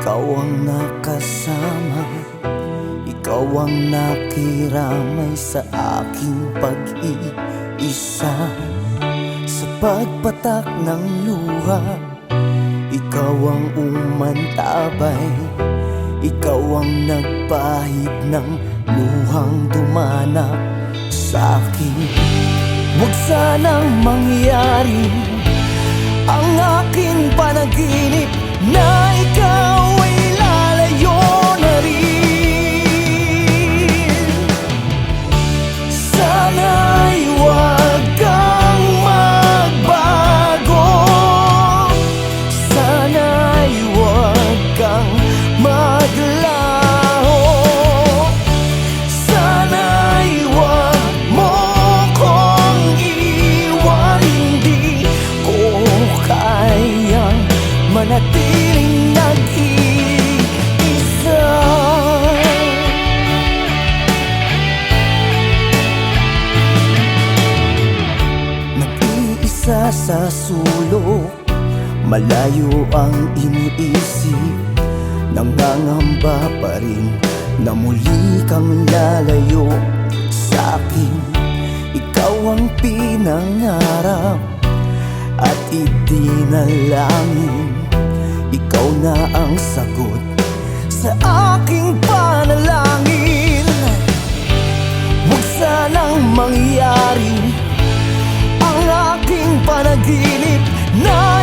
Ikaw ang nakasama, ikaw ang nakiramay sa aking pag-iisa. Sa pagpatak ng luha, ikaw ang umantabay, ikaw ang nagpahid ng luhang dumanak sa akin. Huwag sanang mangyari ang aking panaginip na ikaw ay lalayo na rin. Sana'y huwag kang magbago, sana'y huwag kang maglaho, sana'y huwag mo kong iwan. Hindi ko kayang manatiling nag-iisa. Nag-iisa sa sulok, malayo ang iniisip, nangangamba pa rin na muli kang lalayo sa akin. Ikaw ang pinangarap at idinalangin, ikaw na ang sagot sa aking panalangin. Huwag sanang mangyari ang aking panaginip na